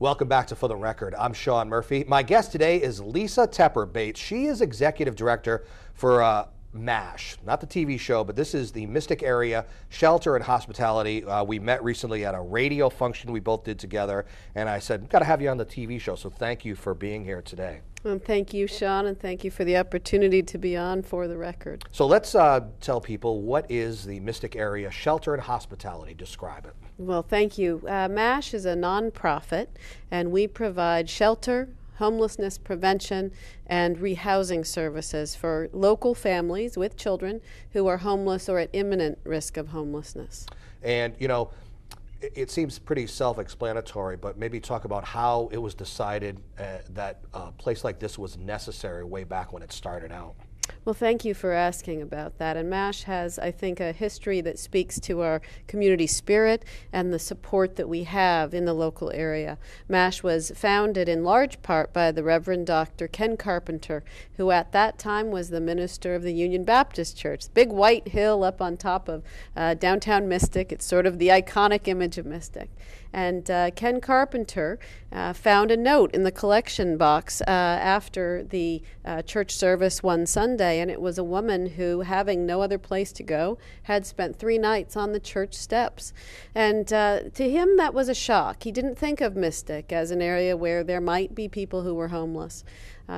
Welcome back to For the Record. I'm Sean Murphy. My guest today is Lisa Tepper-Bates. She is Executive Director for MASH, not the TV show, but this is the Mystic Area Shelter and Hospitality. We met recently at a radio function we both did together, and I said, got to have you on the TV show, so thank you for being here today. Well, thank you, Sean, and thank you for the opportunity to be on For the Record. So let's tell people, what is the Mystic Area Shelter and Hospitality? Describe it. Well, thank you. MASH is a nonprofit, and we provide shelter, homelessness prevention, and rehousing services for local families with children who are homeless or at imminent risk of homelessness. And, you know, it seems pretty self-explanatory, but maybe talk about how it was decided that a place like this was necessary way back when it started out. Well, thank you for asking about that. And MASH has, I think, a history that speaks to our community spirit and the support that we have in the local area. MASH was founded in large part by the Reverend Dr. Ken Carpenter, who at that time was the minister of the Union Baptist Church. Big white hill up on top of downtown Mystic. It's sort of the iconic image of Mystic. And Ken Carpenter found a note in the collection box after the church service one Sunday, and it was a woman who, having no other place to go, had spent 3 nights on the church steps. And to him, that was a shock. He didn't think of Mystic as an area where there might be people who were homeless.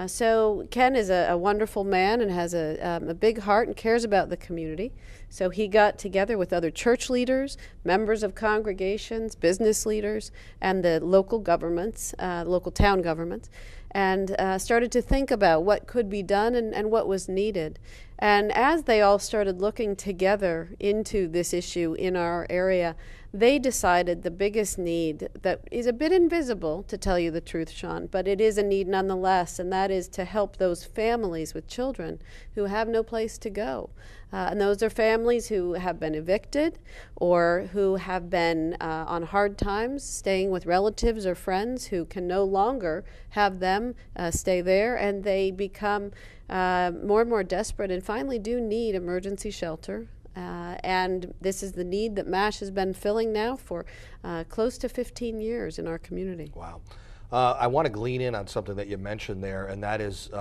So Ken is a wonderful man and has a big heart and cares about the community. So he got together with other church leaders, members of congregations, business leaders, and the local governments, local town governments, and started to think about what could be done and what was needed. And as they all started looking together into this issue in our area, they decided the biggest need that is a bit invisible, to tell you the truth, Sean, but it is a need nonetheless, and that is to help those families with children who have no place to go. And those are families who have been evicted or who have been on hard times, staying with relatives or friends who can no longer have them stay there, and they become more and more desperate and finally do need emergency shelter. And this is the need that MASH has been filling now for close to 15 years in our community. Wow. I want to glean in on something that you mentioned there, and that is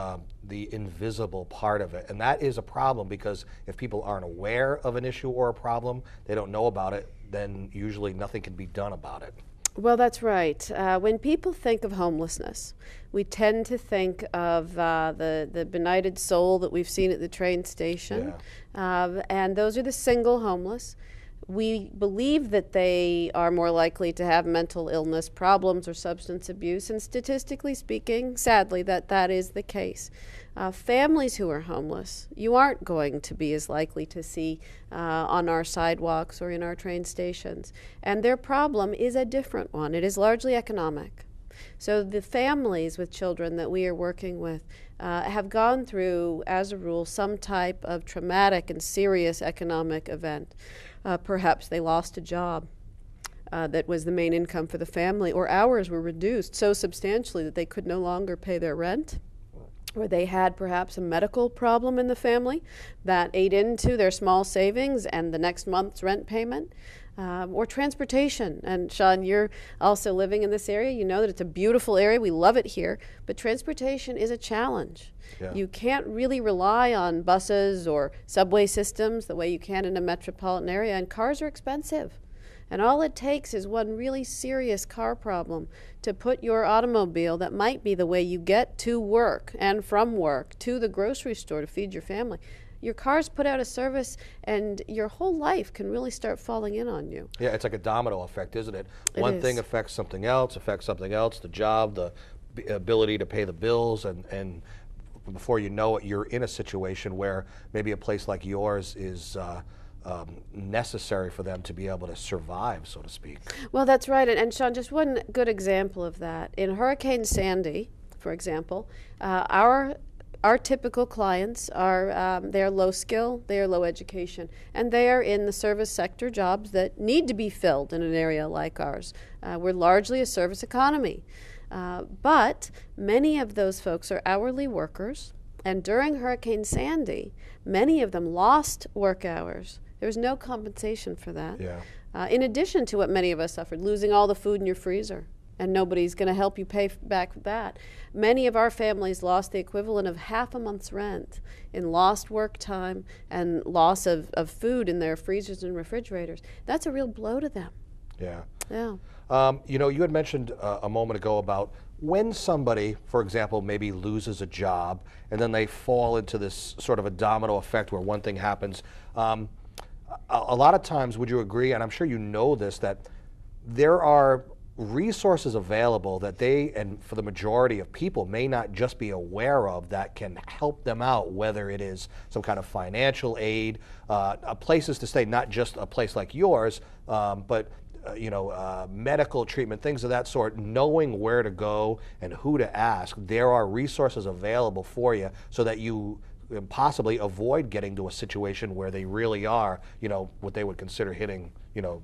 the invisible part of it. And that is a problem, because if people aren't aware of an issue or a problem, they don't know about it, then usually nothing can be done about it. Well, that's right. When people think of homelessness, we tend to think of the benighted soul that we've seen at the train station. Yeah. And those are the single homeless. We believe that they are more likely to have mental illness problems or substance abuse, and statistically speaking, sadly, that is the case. Families who are homeless, you aren't going to be as likely to see on our sidewalks or in our train stations. And their problem is a different one. It is largely economic. So the families with children that we are working with have gone through, as a rule, some type of traumatic and serious economic event. Perhaps they lost a job that was the main income for the family, or hours were reduced so substantially that they could no longer pay their rent, or they had perhaps a medical problem in the family that ate into their small savings and the next month's rent payment. Or transportation. And Sean, you're also living in this area. You know that it's a beautiful area. We love it here. But transportation is a challenge. Yeah. You can't really rely on buses or subway systems the way you can in a metropolitan area. And cars are expensive. And all it takes is one really serious car problem to put your automobile, that might be the way you get to work and from work to the grocery store to feed your family. Your car's put out of service, and your whole life can really start falling in on you. Yeah, it's like a domino effect, isn't it? One thing affects something else, the job, the ability to pay the bills, and before you know it, you're in a situation where maybe a place like yours is necessary for them to be able to survive, so to speak. Well, that's right. And Sean, just one good example of that. In Hurricane Sandy, for example, our typical clients are, they are low skill, they are low education, and they are in the service sector jobs that need to be filled in an area like ours. We're largely a service economy. But many of those folks are hourly workers, and during Hurricane Sandy, many of them lost work hours. There was no compensation for that. Yeah. In addition to what many of us suffered, losing all the food in your freezer and nobody's going to help you pay back that. Many of our families lost the equivalent of half a month's rent in lost work time and loss of food in their freezers and refrigerators. That's a real blow to them. Yeah. Yeah. You know, you had mentioned a moment ago about when somebody, for example, maybe loses a job and then they fall into this sort of a domino effect where one thing happens. A lot of times, would you agree, and I'm sure you know this, that there are resources available that they, and for the majority of people, may not just be aware of that can help them out, whether it is some kind of financial aid, places to stay, not just a place like yours, but you know, medical treatment, things of that sort, knowing where to go and who to ask. There are resources available for you so that you possibly avoid getting to a situation where they really are, you know, what they would consider hitting, you know,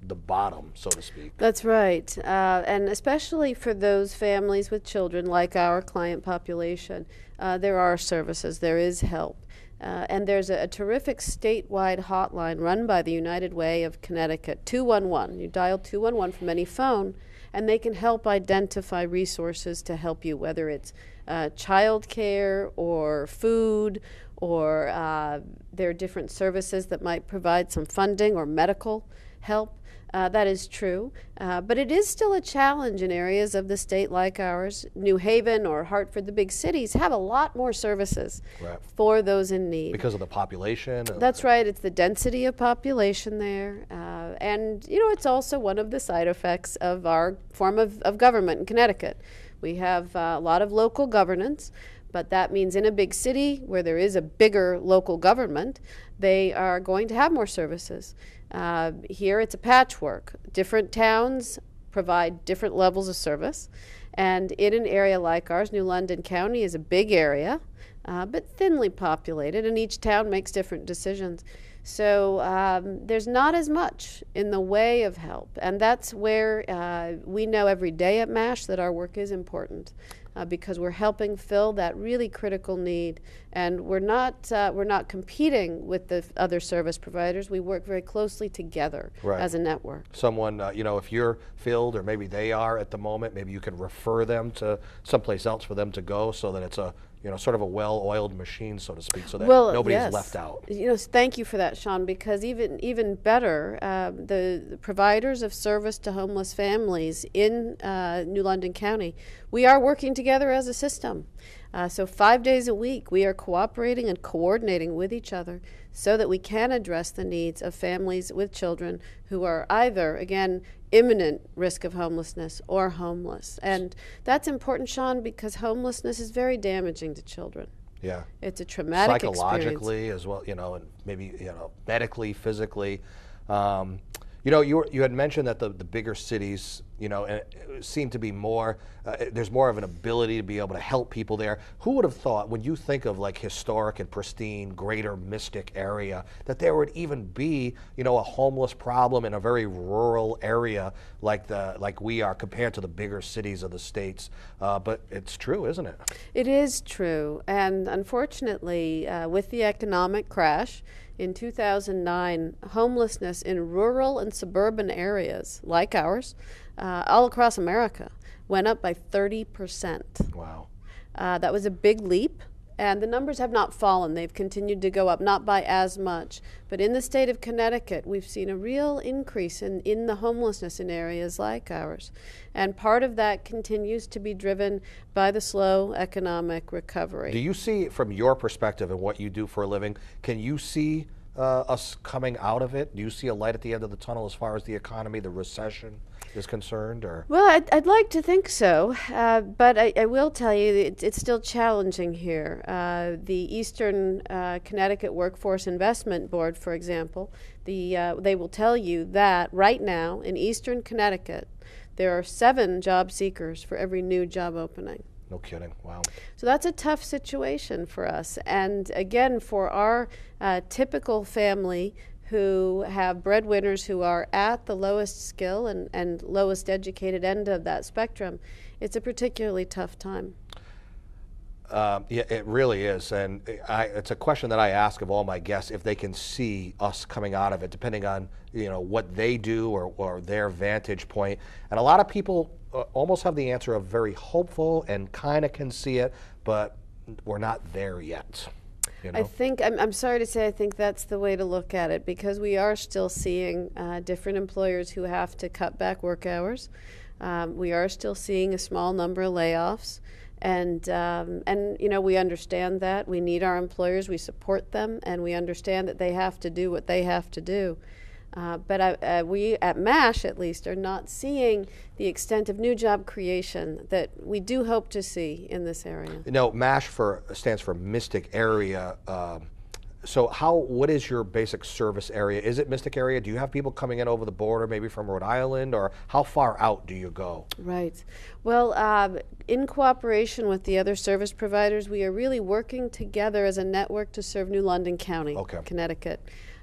the bottom, so to speak. That's right. And especially for those families with children, like our client population, there are services, there is help. And there's a terrific statewide hotline run by the United Way of Connecticut, 211. You dial 211 from any phone, and they can help identify resources to help you, whether it's child care or food, or there are different services that might provide some funding or medical help. That is true, but it is still a challenge in areas of the state like ours. New Haven or Hartford, the big cities, have a lot more services for those in need. Because of the population? That's right. It's the density of population there. And, you know, it's also one of the side effects of our form of government in Connecticut. We have a lot of local governance, but that means in a big city where there is a bigger local government, they are going to have more services. Here it's a patchwork. Different towns provide different levels of service, and in an area like ours, New London County is a big area, but thinly populated, and each town makes different decisions. So there's not as much in the way of help, and that's where we know every day at MASH that our work is important. Because we're helping fill that really critical need, and we're not competing with the other service providers. We work very closely together as a network. Someone, you know, if you're filled, or maybe they are at the moment, maybe you can refer them to someplace else for them to go, so that it's a, you know, sort of a well-oiled machine, so to speak, so that nobody's left out. You know, thank you for that, Sean, because even better, the providers of service to homeless families in New London County, we are working together as a system. So 5 days a week, we are cooperating and coordinating with each other so that we can address the needs of families with children who are either, again, imminent risk of homelessness or homeless. And that's important, Sean, because homelessness is very damaging to children. Yeah. It's a traumatic psychologically experience. as well, you know, and maybe, you know, medically, physically. You know, you had mentioned that the bigger cities, you know, seem to be more, there's more of an ability to be able to help people there. Who would have thought, when you think of like historic and pristine greater Mystic area, that there would even be, you know, a homeless problem in a very rural area like we are compared to the bigger cities of the states? But it's true, isn't it? It is true. And unfortunately, with the economic crash, in 2009, homelessness in rural and suburban areas like ours, all across America, went up by 30%. Wow. That was a big leap, and the numbers have not fallen. They've continued to go up, not by as much. But in the state of Connecticut, we've seen a real increase in the homelessness in areas like ours. And part of that continues to be driven by the slow economic recovery. Do you see, from your perspective and what you do for a living, can you see us coming out of it? Do you see a light at the end of the tunnel as far as the economy, the recession is concerned? Or? Well, I'd like to think so, but I will tell you it's still challenging here. The Eastern Connecticut Workforce Investment Board, for example, they will tell you that right now in Eastern Connecticut, there are 7 job seekers for every new job opening. No kidding. Wow. So that's a tough situation for us. And again, for our typical family who have breadwinners who are at the lowest skill and lowest educated end of that spectrum, it's a particularly tough time. Yeah, it really is, and it's a question that I ask of all my guests if they can see us coming out of it, depending on what they do or their vantage point. And a lot of people almost have the answer of very hopeful and kind of can see it, but we're not there yet. I think, I'm sorry to say, I think that's the way to look at it, because we are still seeing different employers who have to cut back work hours. We are still seeing a small number of layoffs. And we understand that. We need our employers, we support them, and we understand that they have to do what they have to do. But we at MASH, at least, are not seeing the extent of new job creation that we do hope to see in this area. MASH stands for Mystic Area. So what is your basic service area? Is it Mystic Area? Do you have people coming in over the border, maybe from Rhode Island, or how far out do you go? Right. Well, in cooperation with the other service providers, we are really working together as a network to serve New London County, Connecticut.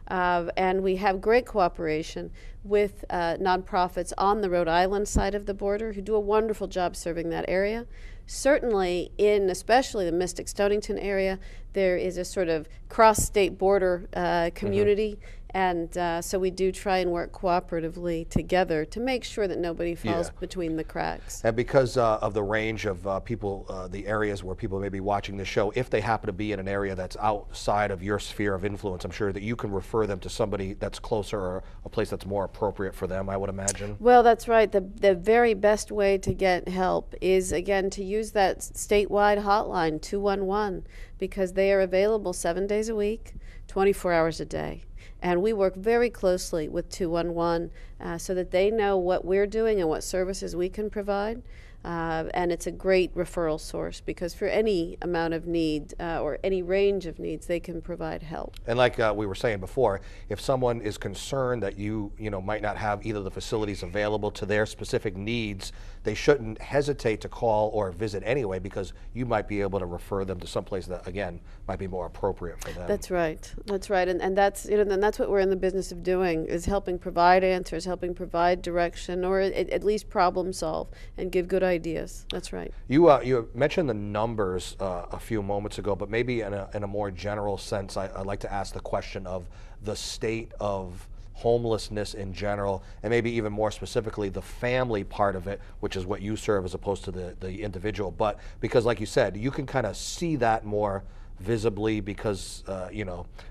And we have great cooperation with nonprofits on the Rhode Island side of the border who do a wonderful job serving that area. Certainly in especially the Mystic Stonington area, there is a sort of cross-state border community. And so we do try and work cooperatively together to make sure that nobody falls between the cracks. And because of the range of people, the areas where people may be watching this show, if they happen to be in an area that's outside of your sphere of influence, I'm sure that you can refer them to somebody that's closer or a place that's more appropriate for them, I would imagine. Well, that's right. The very best way to get help is, again, to use that statewide hotline, 211, because they are available 7 days a week, 24 hours a day. And we work very closely with 211 so that they know what we're doing and what services we can provide. And it's a great referral source because for any amount of need or any range of needs, they can provide help. And like we were saying before, if someone is concerned that you might not have either the facilities available to their specific needs, they shouldn't hesitate to call or visit anyway, because you might be able to refer them to someplace that, again, might be more appropriate for them. That's right. That's right. And that's and that's what we're in the business of doing, is helping provide answers, helping provide direction, or at least problem solve and give good ideas. That's right. You mentioned the numbers a few moments ago, but maybe in a more general sense, I'd like to ask the question of the state of homelessness in general, and maybe even more specifically the family part of it, which is what you serve as opposed to the individual. But because, like you said, you can kind of see that more visibly because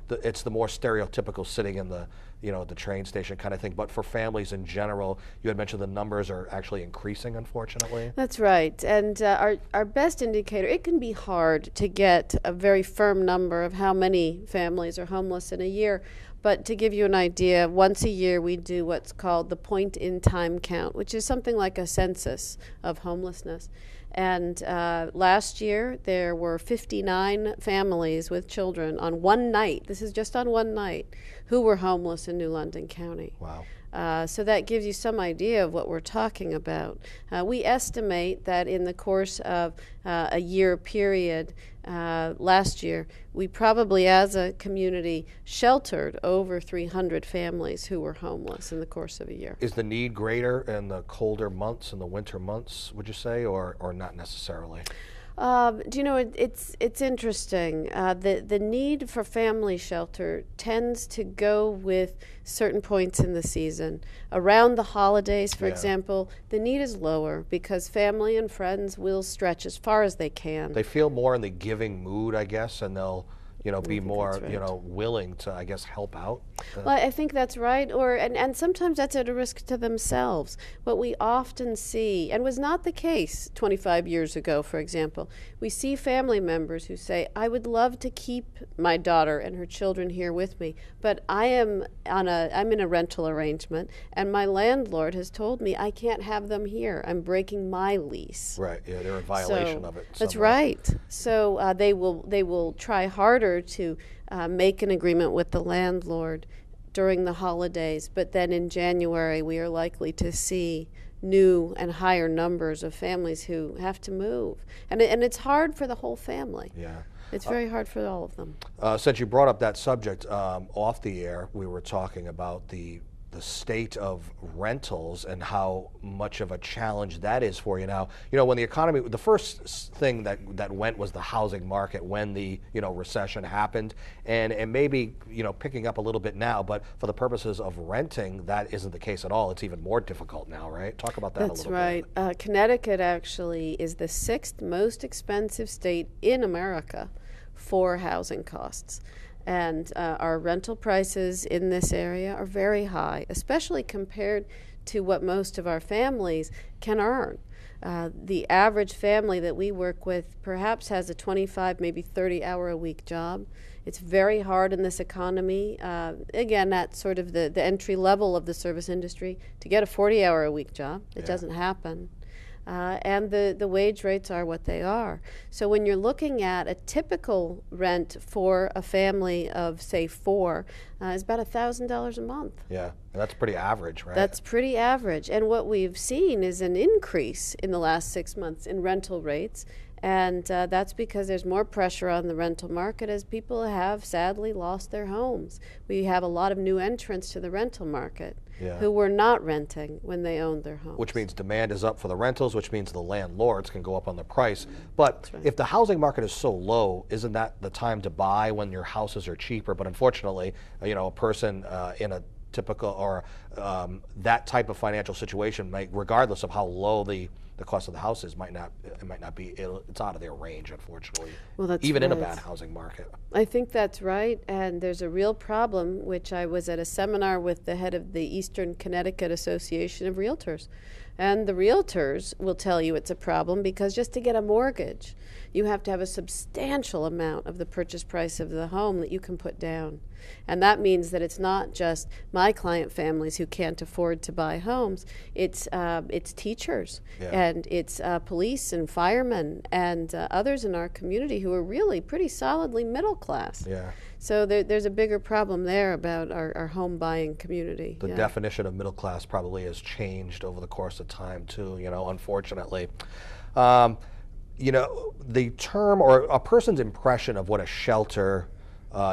it's the more stereotypical sitting in the the train station kind of thing. But for families in general, you had mentioned the numbers are actually increasing, unfortunately. That's right. And our best indicator, it can be hard to get a very firm number of how many families are homeless in a year. But to give you an idea, once a year we do what's called the point-in-time count, which is something like a census of homelessness. And last year there were 59 families with children on one night, this is just on one night, who were homeless in New London County. Wow. So that gives you some idea of what we're talking about. We estimate that in the course of a year period, last year, we probably as a community sheltered over 300 families who were homeless in the course of a year. Is the need greater in the colder months, in the winter months, would you say, or not necessarily? It's interesting. The need for family shelter tends to go with certain points in the season. Around the holidays, for example, the need is lower because family and friends will stretch as far as they can. They feel more in the giving mood, I guess, and they'll be more, willing to, I guess, help out. Well, I think that's right, and sometimes that's at a risk to themselves. What we often see, and was not the case 25 years ago, for example, we see family members who say, I would love to keep my daughter and her children here with me, but I'm in a rental arrangement, and my landlord has told me I can't have them here. I'm breaking my lease. Right, yeah, they're in violation of it. That's right. So they will try harder to make an agreement with the landlord during the holidays, but then in January we are likely to see new and higher numbers of families who have to move. And it's hard for the whole family. Yeah. It's very hard for all of them. Since you brought up that subject, off the air, we were talking about the the state of rentals and how much of a challenge that is for you now. You know, when the economy, the first thing that went was the housing market when the, you know, recession happened, and maybe, you know, picking up a little bit now, but for the purposes of renting, that isn't the case at all. It's even more difficult now, right? Talk about that a little bit. That's right. Connecticut actually is the 6th most expensive state in America for housing costs. And our rental prices in this area are very high, especially compared to what most of our families can earn. The average family that we work with perhaps has a 25, maybe 30-hour-a-week job. It's very hard in this economy. Again, that's sort of the entry level of the service industry to get a 40-hour-a-week job. It doesn't happen. And the wage rates are what they are. So when you're looking at a typical rent for a family of, say, 4, is about $1,000 a month. Yeah, and that's pretty average, right? That's pretty average. And what we've seen is an increase in the last 6 months in rental rates. And that's because there's more pressure on the rental market as people have sadly lost their homes. We have a lot of new entrants to the rental market who were not renting when they owned their homes. Which means demand is up for the rentals, which means the landlords can go up on the price. But if the housing market is so low, isn't that the time to buy when your houses are cheaper? But unfortunately, you know, a person in a typical or that type of financial situation, might, regardless of how low the cost of the house is, it might not be, it's out of their range, unfortunately. Well, that's even right. in a bad housing market. I think that's right, and there's a real problem, which I was at a seminar with the head of the Eastern Connecticut Association of Realtors. And the realtors will tell you it's a problem because just to get a mortgage, you have to have a substantial amount of the purchase price of the home that you can put down. And that means that it's not just my client families who can't afford to buy homes. It's teachers, and it's police and firemen and others in our community who are really pretty solidly middle class. Yeah. So there's a bigger problem there about our home buying community. The definition of middle class probably has changed over the course of time too, you know, unfortunately. You know, the term or a person's impression of what a shelter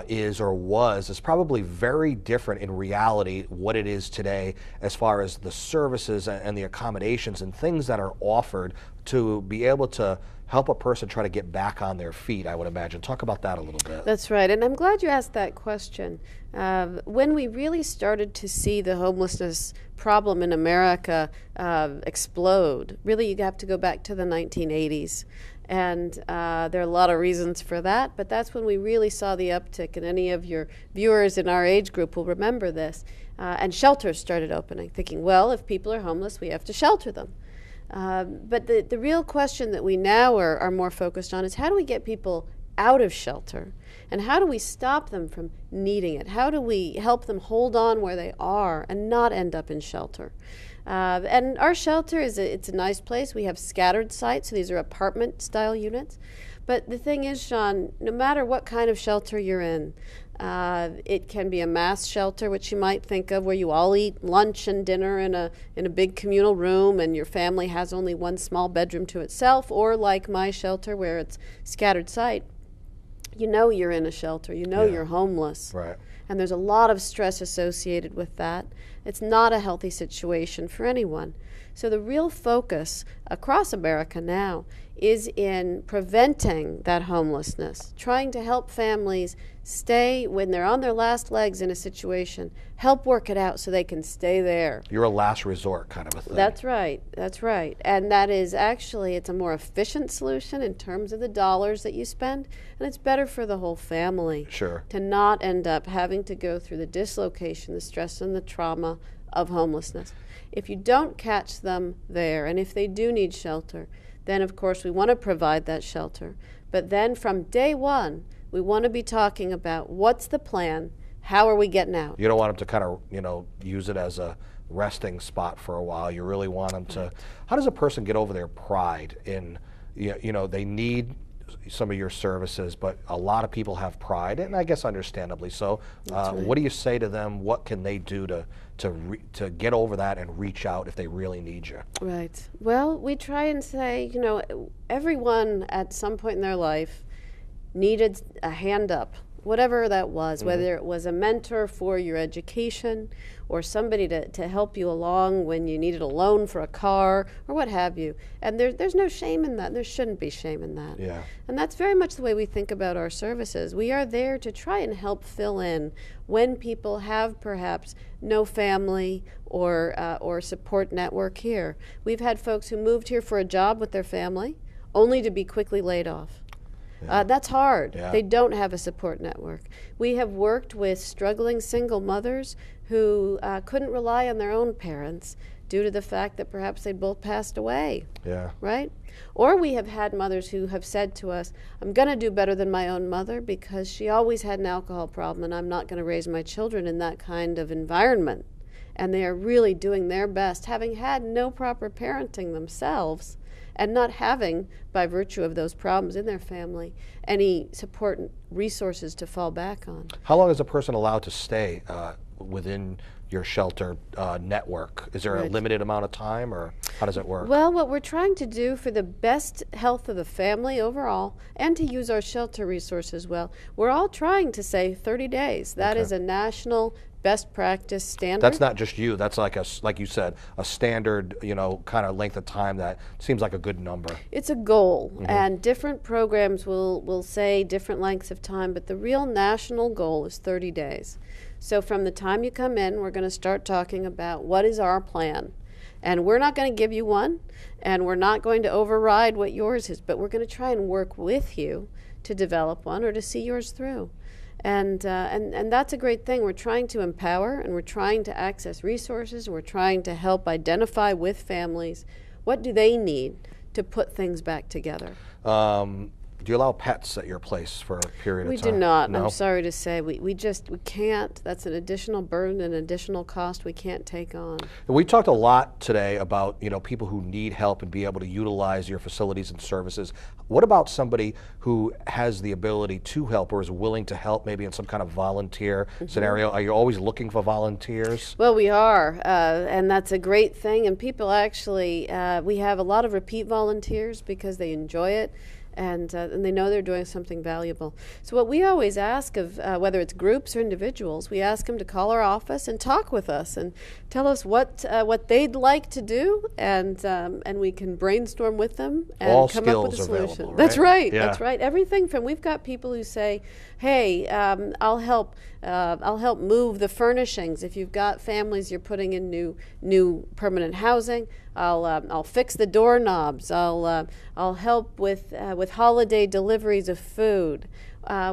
is or was is probably very different in reality what it is today as far as the services and the accommodations and things that are offered to be able to help a person try to get back on their feet, I would imagine. Talk about that a little bit. That's right, and I'm glad you asked that question. When we really started to see the homelessness problem in America explode, really you have to go back to the 1980s. And there are a lot of reasons for that, but that's when we really saw the uptick, and any of your viewers in our age group will remember this. And shelters started opening, thinking, well, if people are homeless, we have to shelter them. But the real question that we now are more focused on is how do we get people out of shelter? And how do we stop them from needing it? How do we help them hold on where they are and not end up in shelter? And our shelter it's a nice place. We have scattered sites, so these are apartment-style units. But the thing is, Sean, no matter what kind of shelter you're in, it can be a mass shelter, which you might think of, where you all eat lunch and dinner in a big communal room, and your family has only one small bedroom to itself, or like my shelter, where it's scattered site. You know you're in a shelter. You know you're homeless. Right. And there's a lot of stress associated with that. It's not a healthy situation for anyone. So the real focus across America now is in preventing that homelessness, trying to help families stay when they're on their last legs in a situation, help work it out so they can stay there. You're a last resort kind of a thing. That's right, that's right. And that is actually, it's a more efficient solution in terms of the dollars that you spend, and it's better for the whole family. Sure. To not end up having to go through the dislocation, the stress and the trauma of homelessness. If you don't catch them there, and if they do need shelter, then of course we want to provide that shelter. But then from day one, we want to be talking about what's the plan, how are we getting out? You don't want them to kind of, you know, use it as a resting spot for a while. You really want them to, how does a person get over their pride in, you know, they need some of your services, but a lot of people have pride, and I guess understandably so. Right. What do you say to them? What can they do to get over that and reach out if they really need you? Right. Well, we try and say, you know, everyone at some point in their life needed a hand up, whatever that was, whether it was a mentor for your education or somebody to help you along when you needed a loan for a car or what have you. And there's no shame in that. There shouldn't be shame in that. Yeah. And that's very much the way we think about our services. We are there to try and help fill in when people have perhaps no family or support network here. We've had folks who moved here for a job with their family only to be quickly laid off. Yeah. That's hard. Yeah. They don't have a support network. We have worked with struggling single mothers who couldn't rely on their own parents due to the fact that perhaps they both passed away. Yeah. Right? Or we have had mothers who have said to us, I'm going to do better than my own mother because she always had an alcohol problem and I'm not going to raise my children in that kind of environment. And they are really doing their best, having had no proper parenting themselves and not having, by virtue of those problems in their family, any support and resources to fall back on. How long is a person allowed to stay within your shelter network? Is there a limited amount of time, or how does it work? Well, what we're trying to do for the best health of the family overall, and to use our shelter resources well, we're all trying to say 30 days. That is a national best practice standard. That's not just you. That's like like you said, a standard, kind of length of time that seems like a good number. It's a goal, and different programs will say different lengths of time, but the real national goal is 30 days. So from the time you come in, we're going to start talking about what is our plan. And we're not going to give you one, and we're not going to override what yours is, but we're going to try and work with you to develop one or to see yours through. And that's a great thing. We're trying to empower, and we're trying to access resources, and we're trying to help identify with families what do they need to put things back together. Do you allow pets at your place for a period of time? We do not. No? I'm sorry to say. We can't. That's an additional burden and additional cost we can't take on. We talked a lot today about people who need help and be able to utilize your facilities and services. What about somebody who has the ability to help or is willing to help, maybe in some kind of volunteer scenario? Are you always looking for volunteers? Well, we are, and that's a great thing. And people actually, we have a lot of repeat volunteers because they enjoy it. And they know they're doing something valuable. So what we always ask of, whether it's groups or individuals, we ask them to call our office and talk with us and tell us what they'd like to do, and we can brainstorm with them and all come up with a skills solution. available, right? That's right. Yeah. That's right. Everything from, we've got people who say, hey, I'll help move the furnishings. If you've got families you're putting in new permanent housing, I'll fix the doorknobs. I'll help with holiday deliveries of food.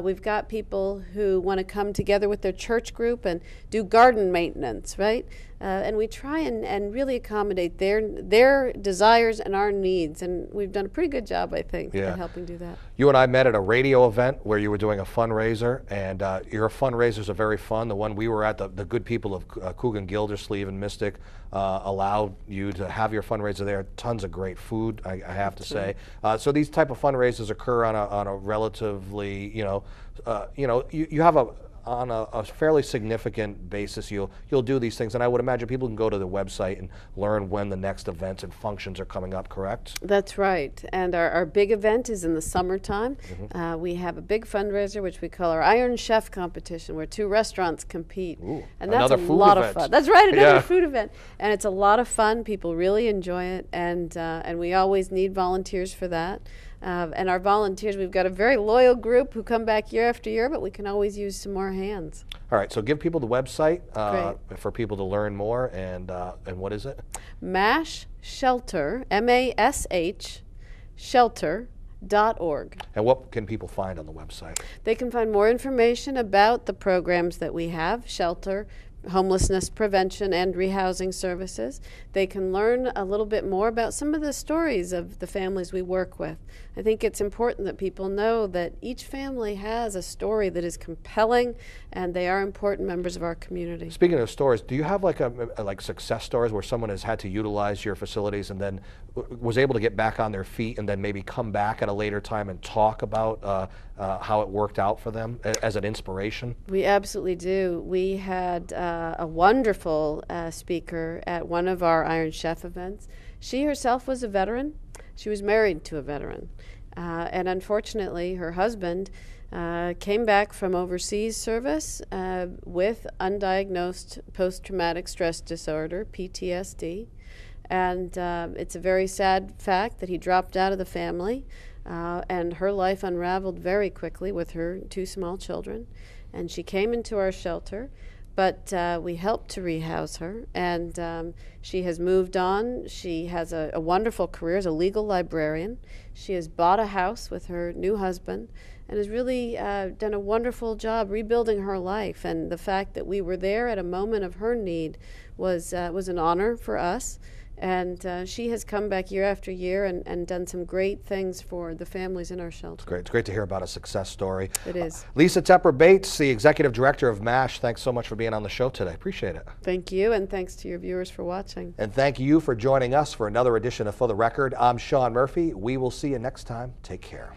We've got people who want to come together with their church group and do garden maintenance, right? And we try and really accommodate their desires and our needs, and we've done a pretty good job, I think, at helping do that. You and I met at a radio event where you were doing a fundraiser, and your fundraisers are very fun. The one we were at, the good people of Coogan, Gildersleeve, and Mystic allowed you to have your fundraiser there. Tons of great food, I have to say. So these type of fundraisers occur on a relatively, you have on a fairly significant basis, you'll do these things, and I would imagine people can go to the website and learn when the next events and functions are coming up, correct? That's right, and our big event is in the summertime. We have a big fundraiser which we call our Iron Chef competition, where 2 restaurants compete. Ooh, and that's another a food lot event. of fun. That's right, another food event, and it's a lot of fun. People really enjoy it, and we always need volunteers for that. And our volunteers, we've got a very loyal group who come back year after year, but we can always use some more hands. All right, so give people the website for people to learn more, and what is it? MASH Shelter, M-A-S-H, shelter.org. And what can people find on the website? They can find more information about the programs that we have, shelter, homelessness prevention, and rehousing services. They can learn a little bit more about some of the stories of the families we work with. I think it's important that people know that each family has a story that is compelling, and they are important members of our community. Speaking of stories, do you have like success stories where someone has had to utilize your facilities and then was able to get back on their feet and then maybe come back at a later time and talk about how it worked out for them as an inspiration? We absolutely do. We had a wonderful speaker at one of our Iron Chef events. She herself was a veteran. She was married to a veteran. And unfortunately, her husband Came back from overseas service with undiagnosed post-traumatic stress disorder, PTSD. And it's a very sad fact that he dropped out of the family, and her life unraveled very quickly with her 2 small children. And she came into our shelter, but we helped to rehouse her, and she has moved on. She has a wonderful career as a legal librarian. She has bought a house with her new husband and has really done a wonderful job rebuilding her life. And the fact that we were there at a moment of her need was an honor for us. And she has come back year after year and done some great things for the families in our shelter. Great. It's great to hear about a success story. It is. Lisa Tepper Bates, the Executive Director of MASH, thanks so much for being on the show today. Appreciate it. Thank you, and thanks to your viewers for watching. And thank you for joining us for another edition of For the Record. I'm Sean Murphy. We will see you next time. Take care.